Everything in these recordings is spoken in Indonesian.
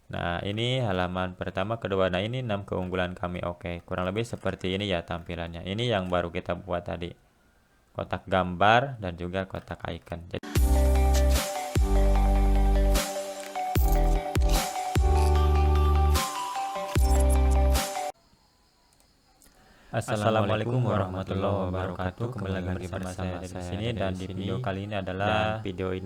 Nah, ini halaman pertama, kedua. Nah, ini 6 keunggulan kami. Oke, kurang lebih seperti ini ya tampilannya. Ini yang baru kita buat tadi. Kotak gambar dan juga kotak icon. Assalamualaikum warahmatullahi wabarakatuh. Kembali lagi bersama saya di sini, dan di video kali ini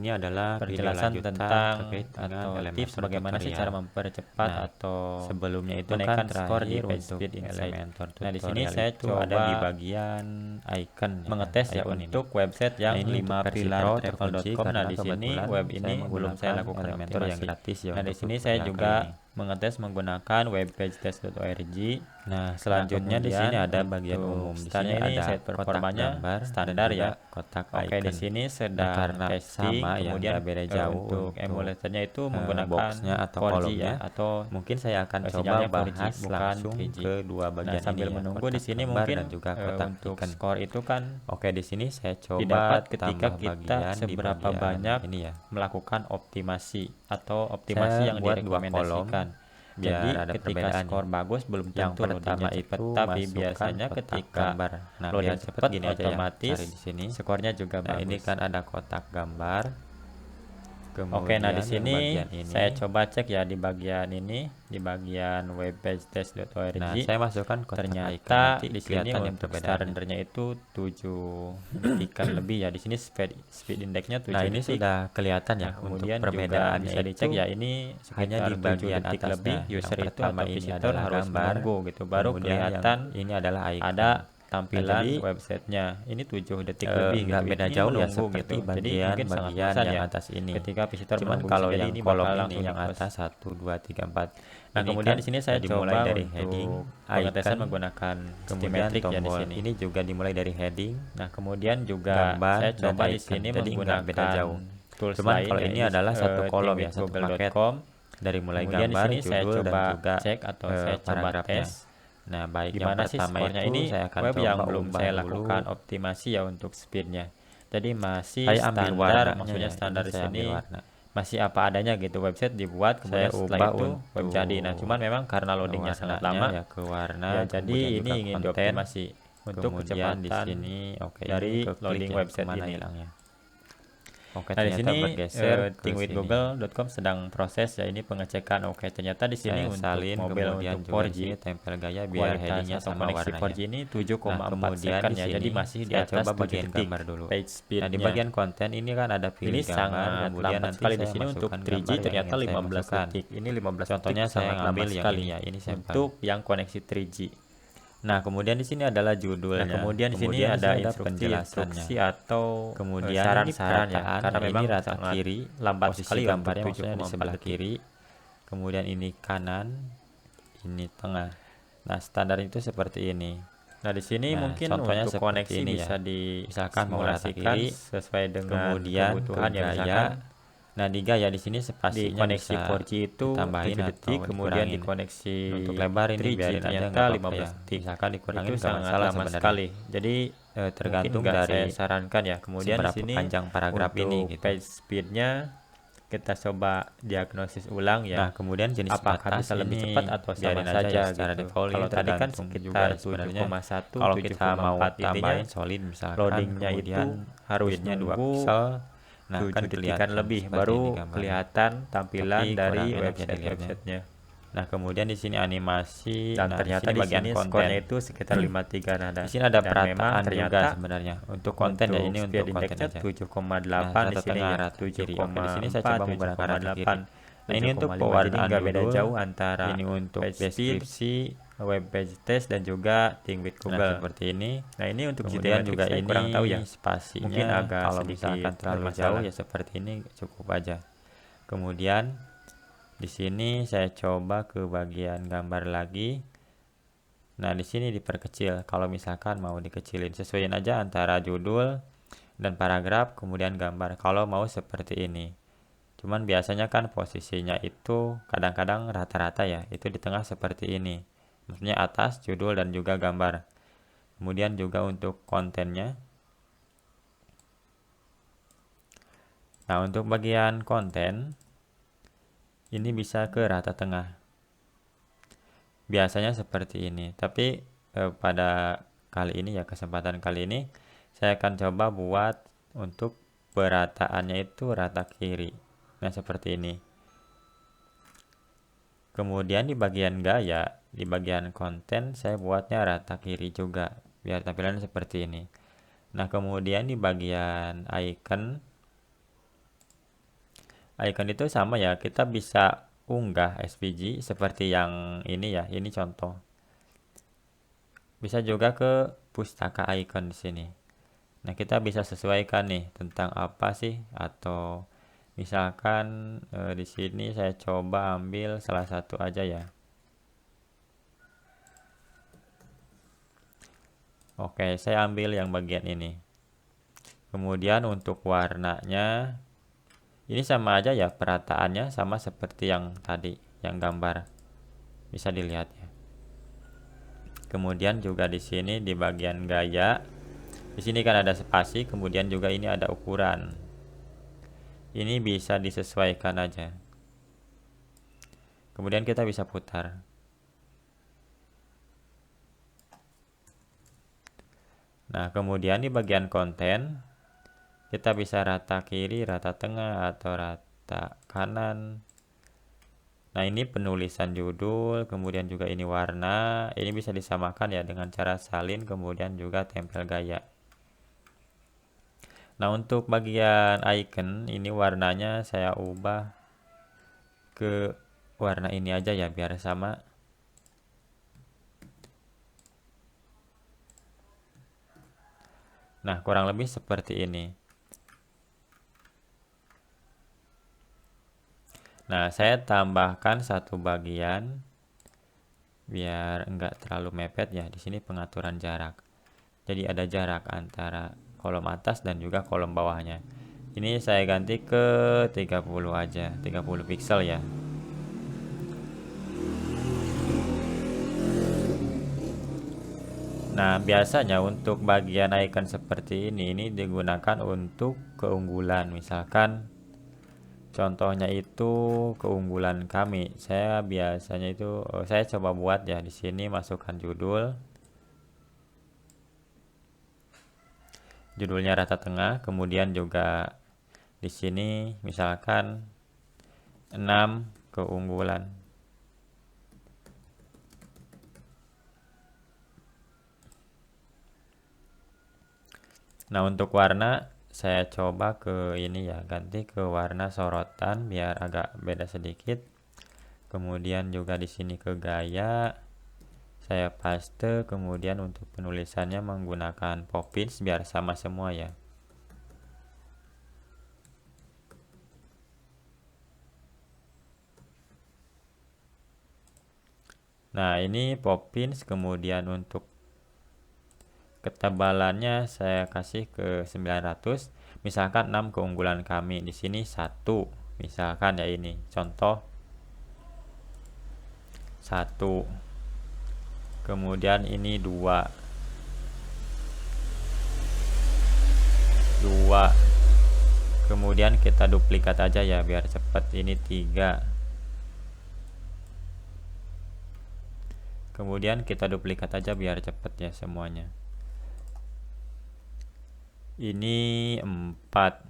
adalah penjelasan tentang atau tips bagaimana sih cara mempercepat atau sebelumnya itu menaikkan kan skor di terakhir PageSpeed untuk Insight. Elementor Nah, di sini tutorial saya itu coba ada di bagian icon mengetes ya icon untuk ini. website yang Nah, ini 5 untuk versi pilar Pro travel.com. Nah, di sini kebetulan web ini saya belum saya menggunakan lakukan Elementor yang optimasi. gratis ya Nah, di untuk sini saya tutorial juga kali ini. mengetes menggunakan webpagetest.org. Nah, selanjutnya di sini ada bagian umum. Di sini ini ada set kotak performanya gambar standar dan juga ya. kotak Oke, icon. di sini sedang karena testing, sama ya, kemudian nggak beda jauh untuk emulatornya itu menggunakan boxnya atau 4G kolomnya. ya, atau Mungkin saya akan coba sinyalnya 4G, bahas bukan langsung 3G. ke dua Nah, bagian sambil ini ya, menunggu di kotak sini gambar mungkin dan juga kotak untuk icon. skor itu kan Oke, di sini saya coba didapat ketika tambah kita bagian di seberapa bagian banyak ini ya. melakukan optimasi atau optimasi Saya yang buat 2 direkomendasikan. kolom biar Jadi ada ketika perbedaan skor ya. bagus belum Yang tentu pertama loadingnya cepat, itu tapi masukkan biasanya kotak ketika gambar. Nah, biar loading cepat cepat gini aja ya, otomatis cari di sini. skornya juga Nah, bagus. ini kan ada kotak gambar. Oke, nah di Kemudian sini bagian ini. saya coba cek ya di bagian ini, di bagian webpagetest.org. Nah, saya masukkan kotak icon. Ternyata Nanti di sini kelihatan ya untuk perbedaannya. rendernya itu 7 detikan lebih ya. Di sini speed indexnya 7 Nah, ini detik. sudah kelihatan ya Nah, untuk kemudian juga perbedaannya bisa dicek itu ya, ini hanya sekitar di 7 bagian detik atasnya. lebih. Yang User itu pertama atau ini visitor adalah harus gambar, menunggu gitu, baru kemudian kelihatan ini adalah icon. ada tampilan jadi, websitenya. Ini 7 detik lebih nggak gitu. beda Ini jauh ya menunggu seperti gitu. Jadi mungkin sangat bagian bosan yang ya atas ini. ketika visitor Cuman menunggu. kalau Jadi yang ini kolom bakal ini langsung yang di-close. atas 1, 2, 3, 4. Nah, Ini kemudian kan di sini saya dimulai coba dari untuk heading, pengetesan icon, menggunakan kemudian Steamatic ya di tombol. sini. Ini juga dimulai dari heading, Nah, kemudian juga gambar, saya dan coba di icon. sini Jadi nggak beda menggunakan jauh. tools Cuman lain kalau ini yaitu adalah satu kolom ya, satu paket. thingwithgoogle.com. Dari mulai Kemudian di gambar, sini saya judul, dan coba juga cek atau saya coba paragrafnya. tes Nah, baik yang gimana sih pertama skornya. itu Ini saya akan web yang coba belum ubah saya dulu. lakukan optimasi ya untuk speednya. Jadi masih Saya ambil standar, warnanya maksudnya ya. standar Ini di saya sini ambil warna. masih apa adanya gitu. Website dibuat kemudian Saya setelah ubah itu web untuk jadi. Nah, cuman memang karena loadingnya sangat warnanya lama ya, ke warna, ya, jadi kemudian ini juga ingin konten. dioptimasi untuk Kemudian di kecepatan sini oke, dari ini ke loading klik ya, website kemana ini. hilangnya. Oke, Nah, di ternyata sini bergeser ke sini. thingwithgoogle.com sedang proses ya, ini pengecekan. Oke, ternyata di sini Saya untuk salin, mobil kemudian untuk juga 4G di sini tempel gaya biar kualitas headingnya atau sama koneksi warnanya. 4G ini 7,4 Nah, kemudian second di ya, sini jadi masih di saya atas coba 7 bagian detik gambar dulu. page Nah, di speednya. bagian konten ini kan ada pilih Ini gambar, sangat kemudian lambat nanti sekali di saya sini untuk masukkan 3G, gambar yang ternyata ingin saya 15 masukkan. detik. Ini 15 Contohnya detik saya sangat lama ngambil yang sekali ini ya, ini sampel. untuk yang koneksi 3G. Nah, kemudian di sini adalah judulnya. Nah, kemudian di sini ada penjelasannya. instruksi atau Kemudian saran-saran ini ya, perkataan. karena Nah, memang ini rata sangat kiri, lambat posisi sekali gambarnya untuk maksudnya di 7,4 sebelah detik. kiri. Kemudian ini kanan, ini tengah. Nah, standar itu seperti ini. Nah, di sini Nah, mungkin contohnya untuk seperti koneksi ini ya. bisa Misalkan mau rata disimulasikan kiri, sesuai dengan kemudian kebutuhan ke ya, gaya. misalkan Nah, di gaya di sini di spasinya koneksi bisa 4G itu ditambahin 7 detik, atau kemudian di dikurangin. koneksi Untuk lebar ini 3G biarin aja, ternyata nggak apa-apa 15 ya. detik. Misalkan dikurangin Itu nggak sangat masalah lama sebenarnya. sekali. Jadi Tergantung mungkin nggak dari saya sarankan ya. Kemudian di seberapa sini panjang paragraf untuk ini gitu. page speednya kita coba diagnosis ulang ya. Nah, kemudian jenis Apakah batas bisa lebih ini cepat atau sama biarin aja saja ya secara gitu. default. Kalau Ini tadi kan tergantung juga sekitar sebenarnya. 7,1, Kalau kita mau 7,4, intinya tambahin solid misalkan, loadingnya itu kemudian harus widthnya 2 nunggu pixel. Nah, 7 kan detikan kelihatan lebih seperti baru ini gambarnya. kelihatan tampilan Tapi dari kurang enak ya dilihatnya. websitenya. Nah, kemudian di sini animasi. Dan Nah, ternyata di bagian sini konten. skornya itu sekitar 53. Nah, Di sini ada dan memang perataan ternyata juga sebenarnya untuk konten ya, ini untuk konten indexnya aja. 7,8 di rata sini tengah, ya, rata kiri. Oke, di sini saya 7,4, coba menggunakan rata kiri. 7,8. Nah, ini untuk 7,5. pewarnaan Jadi nggak beda judul. jauh antara Ini untuk page speed, deskripsi. web page test, dan juga thingwithgoogle. Nah, seperti ini. Nah, ini untuk Kemudian GTmetrix juga saya ini kurang tahu ya. spasinya. Mungkin agak Kalau sedikit misalkan terlalu bermasalah. jauh ya seperti ini cukup aja. Kemudian di sini saya coba ke bagian gambar lagi. Nah, di sini diperkecil. Kalau misalkan mau dikecilin, sesuaiin aja antara judul dan paragraf, kemudian gambar. Kalau mau seperti ini. Cuman biasanya kan posisinya itu kadang-kadang rata-rata ya, itu di tengah seperti ini. Maksudnya atas, judul, dan juga gambar. Kemudian juga untuk kontennya. Nah, untuk bagian konten, ini bisa ke rata tengah. Biasanya seperti ini, tapi pada kali ini ya, kesempatan kali ini saya akan coba buat untuk perataannya itu rata kiri. Nah, seperti ini. Kemudian di bagian gaya, di bagian konten saya buatnya rata kiri juga, biar tampilannya seperti ini. Nah, kemudian di bagian icon itu sama ya, kita bisa unggah SVG seperti yang ini ya, ini contoh. Bisa juga ke pustaka icon di sini. Nah, kita bisa sesuaikan nih tentang apa sih, atau misalkan di sini saya coba ambil salah satu aja ya. Oke, saya ambil yang bagian ini. Kemudian untuk warnanya ini sama aja ya, perataannya sama seperti yang tadi, yang gambar. Bisa dilihat ya. Kemudian juga di sini di bagian gaya, di sini kan ada spasi, kemudian juga ini ada ukuran. Ini bisa disesuaikan aja. Kemudian kita bisa putar. Nah, kemudian di bagian konten kita bisa rata kiri, rata tengah, atau rata kanan. Nah, ini penulisan judul, kemudian juga ini warna. Ini bisa disamakan ya dengan cara salin, kemudian juga tempel gaya. Nah, untuk bagian icon ini warnanya saya ubah ke warna ini aja ya, biar sama. Nah, kurang lebih seperti ini. Nah, saya tambahkan satu bagian biar enggak terlalu mepet ya. Di sini pengaturan jarak. Jadi ada jarak antara kolom atas dan juga kolom bawahnya. Ini saya ganti ke 30 aja, 30 pixel ya. Nah, biasanya untuk bagian icon seperti ini digunakan untuk keunggulan. Misalkan contohnya itu keunggulan kami. Saya biasanya itu saya coba buat ya, di sini masukkan judul. Judulnya rata tengah, kemudian juga di sini misalkan 6 keunggulan. Nah, untuk warna saya coba ke ini ya, ganti ke warna sorotan biar agak beda sedikit. Kemudian juga di sini ke gaya saya paste, kemudian untuk penulisannya menggunakan Poppins biar sama semua ya. Nah, ini Poppins, kemudian untuk ketebalannya saya kasih ke 900. Misalkan 6 keunggulan kami, di sini 1. Misalkan ya, ini contoh 1. Kemudian ini 2. Kemudian kita duplikat aja ya biar cepat. Ini 3. Kemudian kita duplikat aja biar cepat ya semuanya. Ini 4.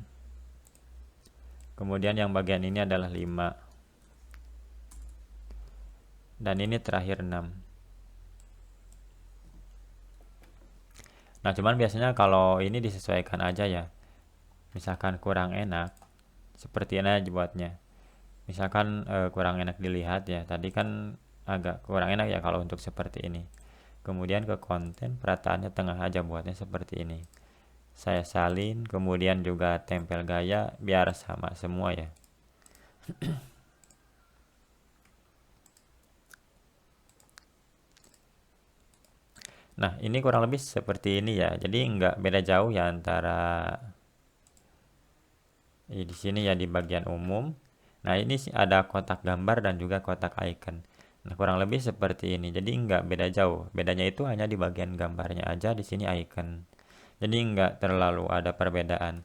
Kemudian yang bagian ini adalah 5. Dan ini terakhir 6. Nah, cuman biasanya kalau ini disesuaikan aja ya. Misalkan kurang enak, seperti ini aja buatnya. Misalkan kurang enak dilihat ya. Tadi kan agak kurang enak ya kalau untuk seperti ini. Kemudian ke konten, perataannya tengah aja buatnya seperti ini. Saya salin, kemudian juga tempel gaya biar sama semua ya. Nah, ini kurang lebih seperti ini ya. Jadi nggak beda jauh ya antara di sini ya, di bagian umum. Nah, ini ada kotak gambar dan juga kotak icon. Nah, kurang lebih seperti ini. Jadi nggak beda jauh. Bedanya itu hanya di bagian gambarnya aja, di sini icon. Jadi nggak terlalu ada perbedaan.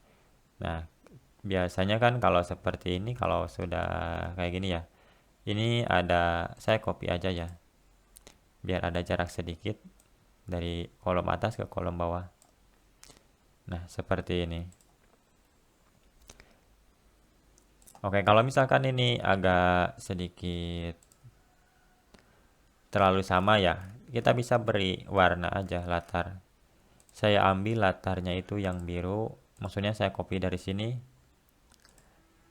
Nah, biasanya kan kalau seperti ini, kalau sudah kayak gini ya, Ini ada, saya copy aja ya, biar ada jarak sedikit dari kolom atas ke kolom bawah. Nah, seperti ini. Oke, kalau misalkan ini agak sedikit terlalu sama ya, kita bisa beri warna aja latar. Saya ambil latarnya itu yang biru, maksudnya saya copy dari sini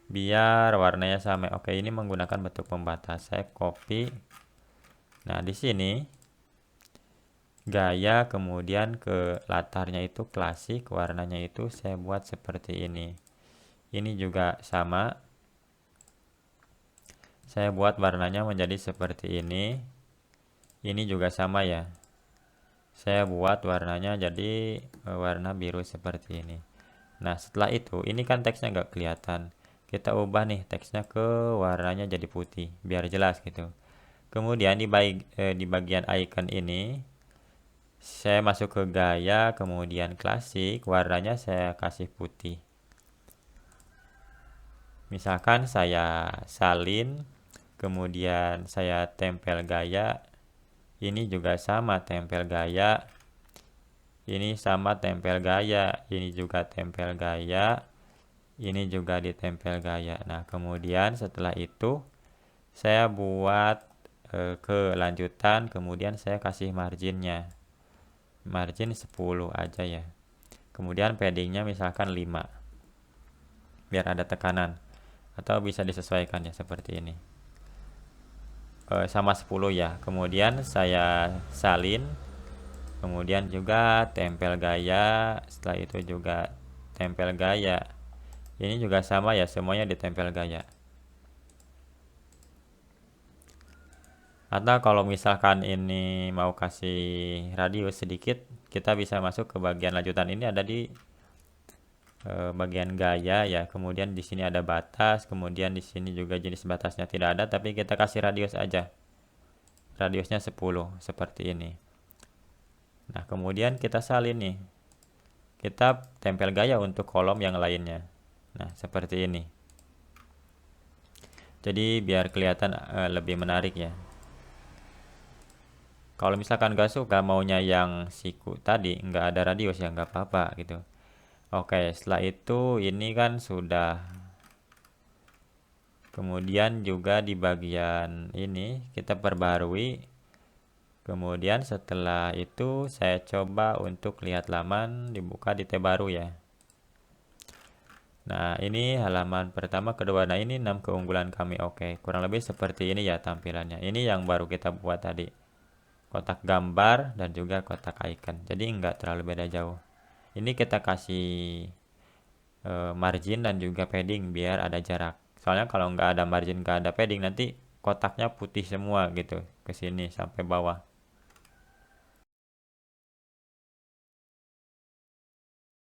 biar warnanya sama. Oke, ini menggunakan bentuk pembatas. Saya copy. Nah, di sini gaya, kemudian ke latarnya itu klasik, warnanya itu saya buat seperti ini. Ini juga sama. Saya buat warnanya menjadi seperti ini. Ini juga sama ya. Saya buat warnanya jadi warna biru seperti ini. Nah, setelah itu, ini kan teksnya nggak kelihatan. Kita ubah nih teksnya ke warnanya jadi putih, biar jelas gitu. Kemudian di bagian icon ini, saya masuk ke gaya, kemudian klasik, warnanya saya kasih putih. Misalkan saya salin, kemudian saya tempel gaya, ini juga sama tempel gaya, ini sama tempel gaya, ini juga tempel gaya, ini juga ditempel gaya. Nah, kemudian setelah itu saya buat kelanjutan, kemudian saya kasih marginnya. Margin 10 aja ya. Kemudian paddingnya misalkan 5. Biar ada tekanan. Atau bisa disesuaikan ya seperti ini. Sama 10 ya. Kemudian saya salin. Kemudian juga tempel gaya. Setelah itu juga tempel gaya. Ini juga sama ya, semuanya ditempel gaya. Atau kalau misalkan ini mau kasih radius sedikit, kita bisa masuk ke bagian lanjutan. Ini ada di bagian gaya ya. Kemudian di sini ada batas, kemudian di sini juga jenis batasnya tidak ada, tapi kita kasih radius aja. Radiusnya 10 seperti ini. Nah, kemudian kita salin nih. Kita tempel gaya untuk kolom yang lainnya. Nah, seperti ini. Jadi biar kelihatan lebih menarik ya. Kalau misalkan gak suka maunya yang siku tadi nggak ada radius ya nggak apa-apa gitu. Oke, setelah itu ini kan sudah. Kemudian juga di bagian ini kita perbarui. Kemudian setelah itu saya coba untuk lihat laman dibuka di tab baru ya. Nah, ini halaman pertama, kedua. Nah, ini 6 keunggulan kami. Oke, kurang lebih seperti ini ya tampilannya. Ini yang baru kita buat tadi. Kotak gambar dan juga kotak icon. Jadi nggak terlalu beda jauh. Ini kita kasih margin dan juga padding biar ada jarak. Soalnya kalau nggak ada margin, nggak ada padding, nanti kotaknya putih semua gitu ke sini sampai bawah.